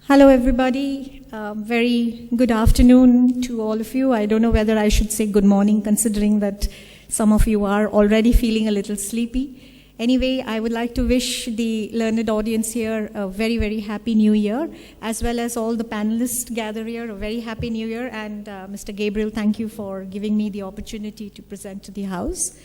Hello, everybody. Very good afternoon to all of you. I don't know whether I should say good morning, considering that some of you are already feeling a little sleepy. Anyway, I would like to wish the learned audience here a very, very happy new year, as well as all the panelists gathered here, a very happy new year. And Mr. Gabriel, thank you for giving me the opportunity to present to the House.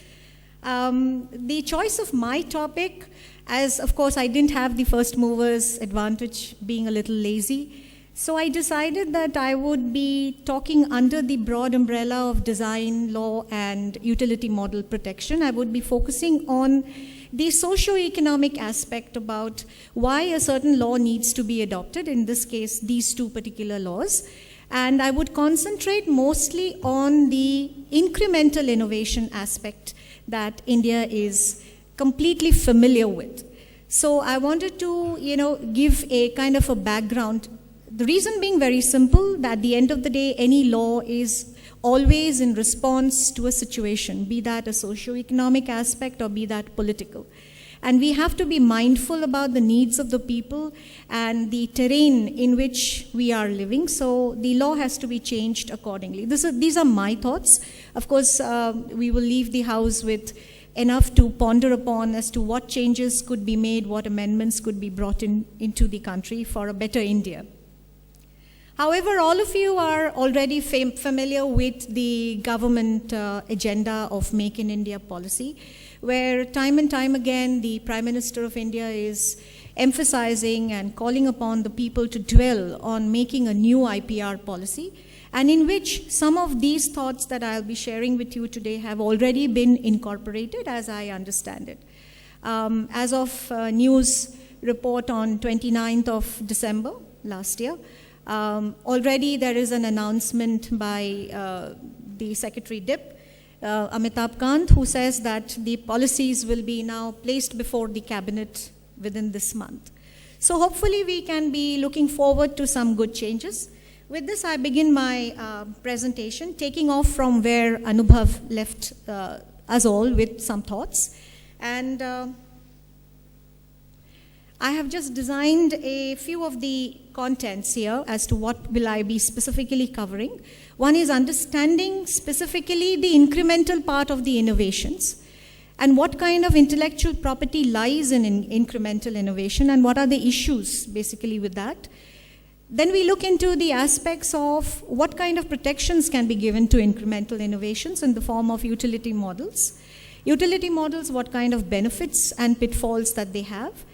The choice of my topic, as of course I didn't have the first mover's advantage, being a little lazy, so I decided that I would be talking under the broad umbrella of design, law, and utility model protection. I would be focusing on the socio-economic aspect about why a certain law needs to be adopted, in this case, these two particular laws. And I would concentrate mostly on the incremental innovation aspect that India is completely familiar with. So I wanted to, give a kind of a background. The reason being very simple, that at the end of the day, any law is always in response to a situation, be that a socio-economic aspect or be that political. And we have to be mindful about the needs of the people and the terrain in which we are living. So the law has to be changed accordingly. These are my thoughts. Of course, we will leave the House with enough to ponder upon as to what changes could be made, what amendments could be brought into the country for a better India. However, all of you are already familiar with the government agenda of Make in India policy, where time and time again the Prime Minister of India is emphasizing and calling upon the people to dwell on making a new IPR policy, and in which some of these thoughts that I'll be sharing with you today have already been incorporated, as I understand it. As of news report on 29th of December last year, already there is an announcement by the Secretary DIP, Amitabh Kant, who says that the policies will be now placed before the cabinet within this month. So hopefully we can be looking forward to some good changes. With this, I begin my presentation, taking off from where Anubhav left us all with some thoughts. And I have just designed a few of the contents here as to what will I be specifically covering. One is understanding specifically the incremental part of the innovations and what kind of intellectual property lies in incremental innovation and what are the issues basically with that. Then we look into the aspects of what kind of protections can be given to incremental innovations in the form of utility models. Utility models, what kind of benefits and pitfalls that they have.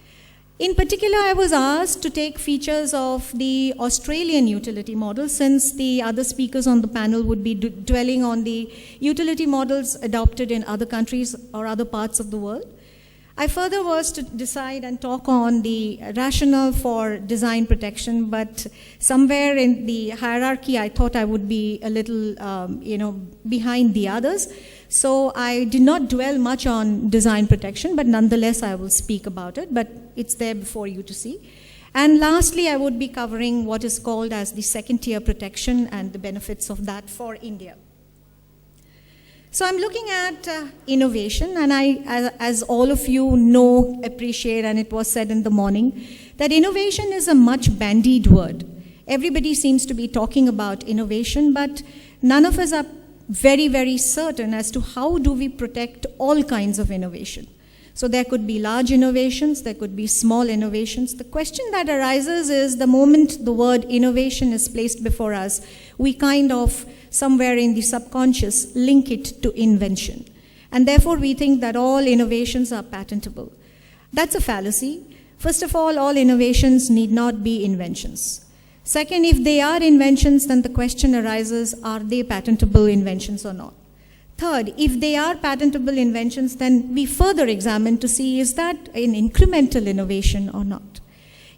In particular, I was asked to take features of the Australian utility model, since the other speakers on the panel would be dwelling on the utility models adopted in other countries or other parts of the world. I further was to decide and talk on the rationale for design protection, but somewhere in the hierarchy, I thought I would be a little, behind the others. So I did not dwell much on design protection, but nonetheless, I will speak about it, but it's there before you to see. And lastly, I would be covering what is called as the second-tier protection and the benefits of that for India. So I'm looking at innovation, and as all of you know, appreciate, and it was said in the morning, that innovation is a much bandied word. Everybody seems to be talking about innovation, but none of us are very, very certain as to how do we protect all kinds of innovation. So there could be large innovations, there could be small innovations. The question that arises is the moment the word innovation is placed before us, we kind of, somewhere in the subconscious, link it to invention. And therefore we think that all innovations are patentable. That's a fallacy. First of all innovations need not be inventions. Second, if they are inventions, then the question arises, are they patentable inventions or not? Third, if they are patentable inventions, then we further examine to see, is that an incremental innovation or not?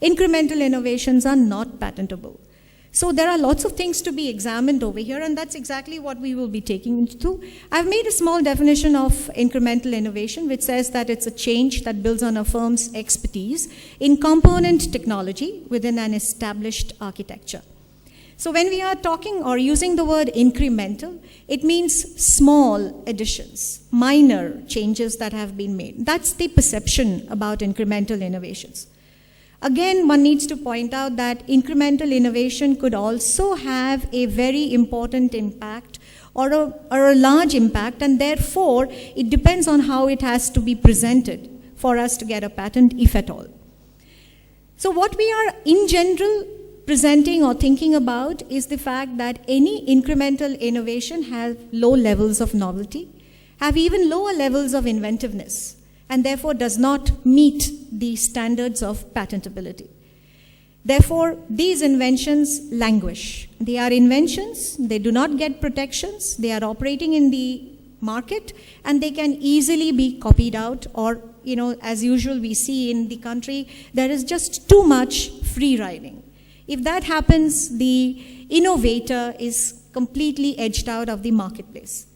Incremental innovations are not patentable. So there are lots of things to be examined over here, and that's exactly what we will be taking into. I've made a small definition of incremental innovation, which says that it's a change that builds on a firm's expertise in component technology within an established architecture. So when we are talking or using the word incremental, it means small additions, minor changes that have been made. That's the perception about incremental innovations. Again, one needs to point out that incremental innovation could also have a very important impact or a large impact, and therefore it depends on how it has to be presented for us to get a patent, if at all. So what we are in general presenting or thinking about is the fact that any incremental innovation has low levels of novelty, have even lower levels of inventiveness, and therefore does not meet the standards of patentability. Therefore, these inventions languish. They are inventions, they do not get protections, they are operating in the market, and they can easily be copied out, or, as usual we see in the country, there is just too much free riding. If that happens, the innovator is completely edged out of the marketplace.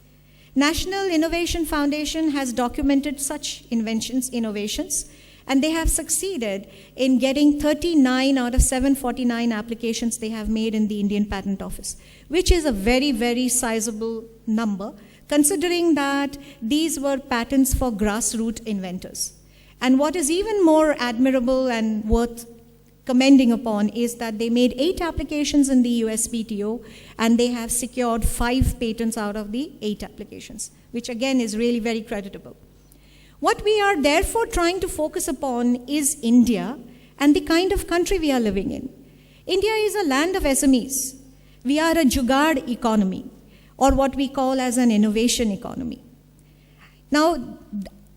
National Innovation Foundation has documented such innovations, and they have succeeded in getting 39 out of 749 applications they have made in the Indian Patent Office, which is a very, very sizable number, considering that these were patents for grassroots inventors. And what is even more admirable and worth commending upon is that they made 8 applications in the USPTO, and they have secured 5 patents out of the 8 applications, which again is really very creditable. What we are therefore trying to focus upon is India and the kind of country we are living in. India is a land of SMEs. We are a jugaad economy, or what we call as an innovation economy. Now,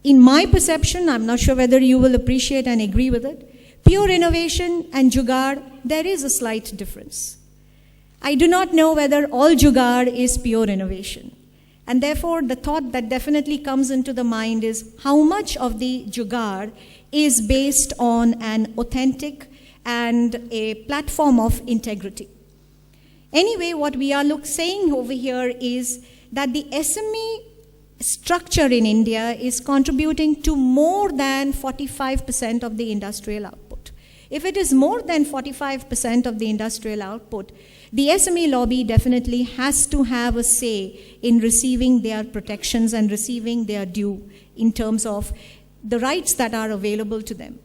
in my perception, I'm not sure whether you will appreciate and agree with it, pure innovation and jugaad, there is a slight difference. I do not know whether all jugaad is pure innovation. And therefore, the thought that definitely comes into the mind is how much of the jugaad is based on an authentic and a platform of integrity. Anyway, what we are saying over here is that the SME structure in India is contributing to more than 45% of the industrial output. If it is more than 45% of the industrial output, the SME lobby definitely has to have a say in receiving their protections and receiving their due in terms of the rights that are available to them.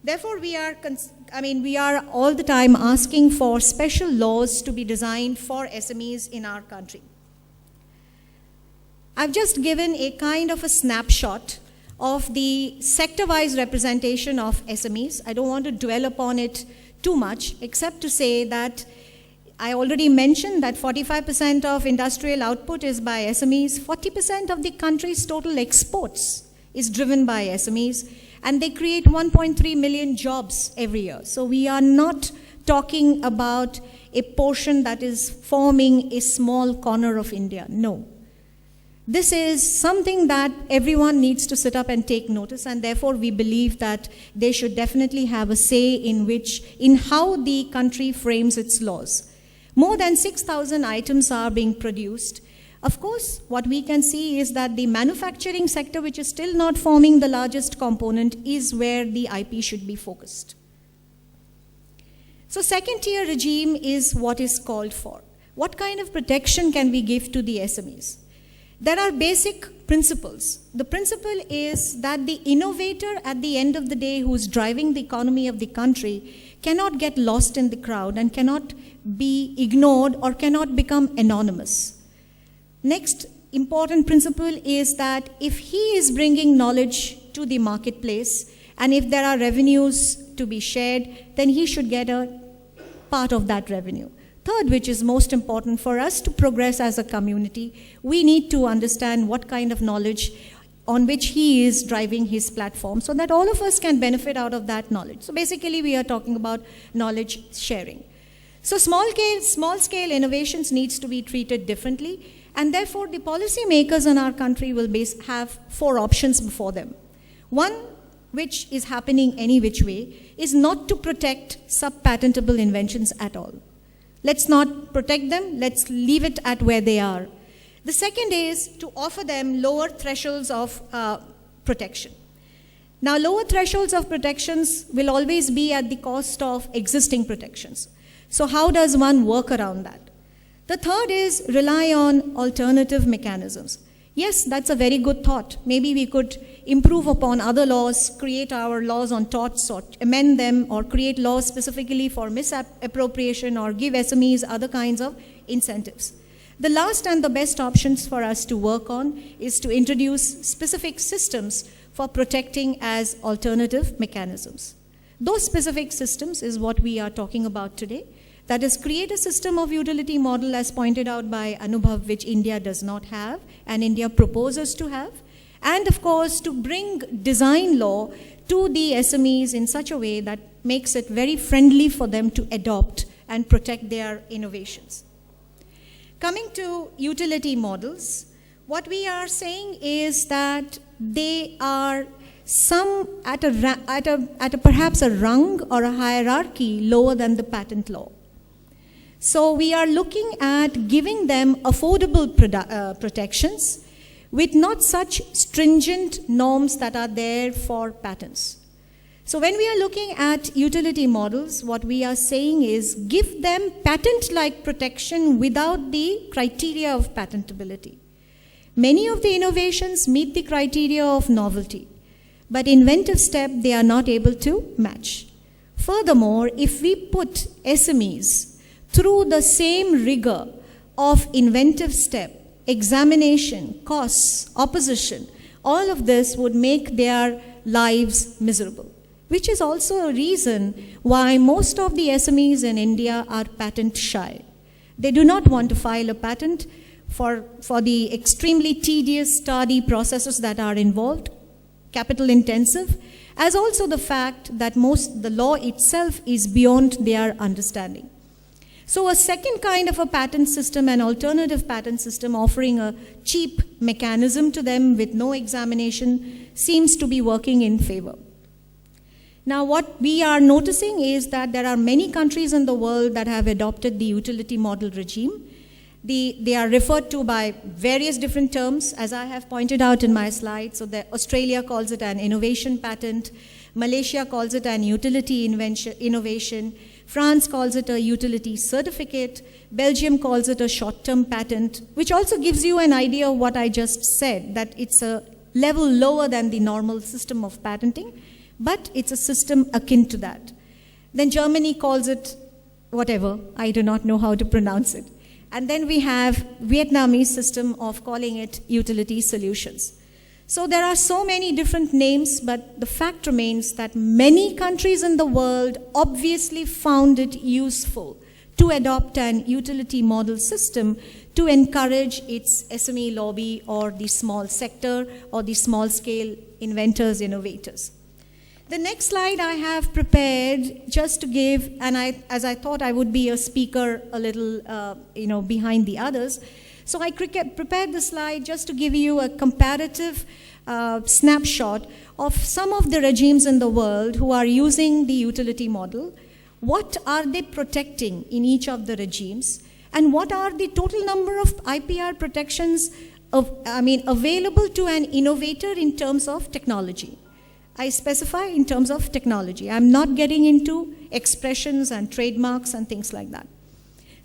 Therefore, we are all the time asking for special laws to be designed for SMEs in our country. I've just given a kind of a snapshot of the sector-wise representation of SMEs. I don't want to dwell upon it too much, except to say that I already mentioned that 45% of industrial output is by SMEs, 40% of the country's total exports is driven by SMEs, and they create 1.3 million jobs every year. So we are not talking about a portion that is forming a small corner of India, no. This is something that everyone needs to sit up and take notice, and therefore we believe that they should definitely have a say in how the country frames its laws. More than 6,000 items are being produced. Of course, what we can see is that the manufacturing sector, which is still not forming the largest component, is where the IP should be focused. So second-tier regime is what is called for. What kind of protection can we give to the SMEs? There are basic principles. The principle is that the innovator at the end of the day who's driving the economy of the country cannot get lost in the crowd and cannot be ignored or cannot become anonymous. Next important principle is that if he is bringing knowledge to the marketplace and if there are revenues to be shared, then he should get a part of that revenue. Third, which is most important for us to progress as a community, we need to understand what kind of knowledge on which he is driving his platform so that all of us can benefit out of that knowledge. So basically, we are talking about knowledge sharing. So small-scale innovations needs to be treated differently, and therefore the policymakers in our country will have 4 options before them. One, which is happening any which way, is not to protect sub-patentable inventions at all. Let's not protect them, let's leave it at where they are. The second is to offer them lower thresholds of protection. Now, lower thresholds of protections will always be at the cost of existing protections. So how does one work around that? The third is rely on alternative mechanisms. Yes, that's a very good thought. Maybe we could improve upon other laws, create our laws on torts, or amend them, or create laws specifically for misappropriation, or give SMEs other kinds of incentives. The last and the best options for us to work on is to introduce specific systems for protecting as alternative mechanisms. Those specific systems is what we are talking about today. That is, create a system of utility model as pointed out by Anubhav, which India does not have and India proposes to have. And of course, to bring design law to the SMEs in such a way that makes it very friendly for them to adopt and protect their innovations. Coming to utility models, what we are saying is that they are some at perhaps a rung or a hierarchy lower than the patent law. So we are looking at giving them affordable protections with not such stringent norms that are there for patents. So when we are looking at utility models, what we are saying is give them patent-like protection without the criteria of patentability. Many of the innovations meet the criteria of novelty, but inventive step they are not able to match. Furthermore, if we put SMEs through the same rigor of inventive step, examination, costs, opposition, all of this would make their lives miserable, which is also a reason why most of the SMEs in India are patent shy. They do not want to file a patent for the extremely tedious, tardy processes that are involved, capital intensive, as also the fact that the law itself is beyond their understanding. So a second kind of a patent system, an alternative patent system offering a cheap mechanism to them with no examination, seems to be working in favor. Now what we are noticing is that there are many countries in the world that have adopted the utility model regime. They are referred to by various different terms, as I have pointed out in my slide. So Australia calls it an innovation patent, Malaysia calls it an utility innovation, France calls it a utility certificate, Belgium calls it a short-term patent, which also gives you an idea of what I just said, that it's a level lower than the normal system of patenting, but it's a system akin to that. Then Germany calls it whatever, I do not know how to pronounce it. And then we have Vietnamese system of calling it utility solutions. So there are so many different names, but the fact remains that many countries in the world obviously found it useful to adopt an utility model system to encourage its SME lobby or the small sector or the small scale inventors, innovators. The next slide I have prepared just to give, and as I thought I would be a speaker a little behind the others, so I prepared the slide just to give you a comparative snapshot of some of the regimes in the world who are using the utility model. What are they protecting in each of the regimes? And what are the total number of IPR protections available to an innovator in terms of technology? I specify in terms of technology. I'm not getting into expressions and trademarks and things like that.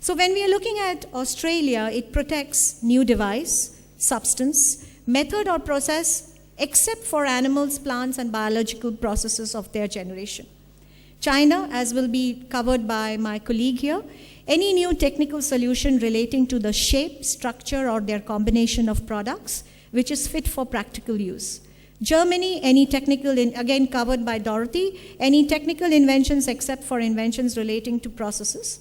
So when we are looking at Australia, it protects new device, substance, method or process, except for animals, plants, and biological processes of their generation. China, as will be covered by my colleague here, any new technical solution relating to the shape, structure, or their combination of products, which is fit for practical use. Germany, any technical, again covered by Dorothy, any technical inventions except for inventions relating to processes.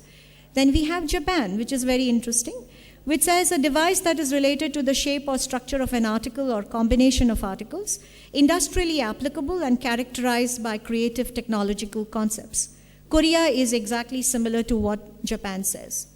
Then we have Japan, which is very interesting, which says a device that is related to the shape or structure of an article or combination of articles, industrially applicable and characterized by creative technological concepts. Korea is exactly similar to what Japan says.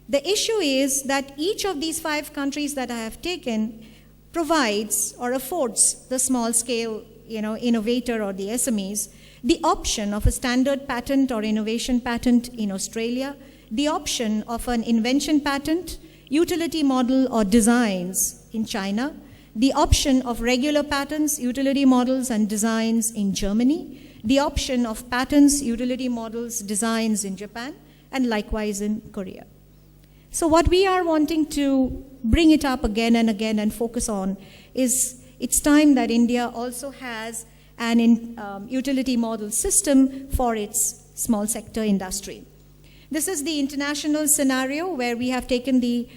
The issue is that each of these 5 countries that I have taken provides or affords the small scale innovator or the SMEs the option of a standard patent or innovation patent in Australia, the option of an invention patent, utility model or designs in China, the option of regular patents, utility models and designs in Germany, the option of patents, utility models, designs in Japan, and likewise in Korea. So what we are wanting to bring it up again and again and focus on is it's time that India also has an utility model system for its small sector industry. This is the international scenario where we have taken the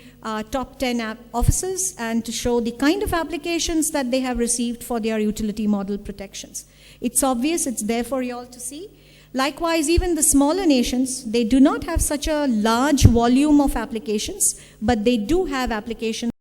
top 10 offices and to show the kind of applications that they have received for their utility model protections. It's obvious, it's there for you all to see. Likewise, even the smaller nations, they do not have such a large volume of applications, but they do have applications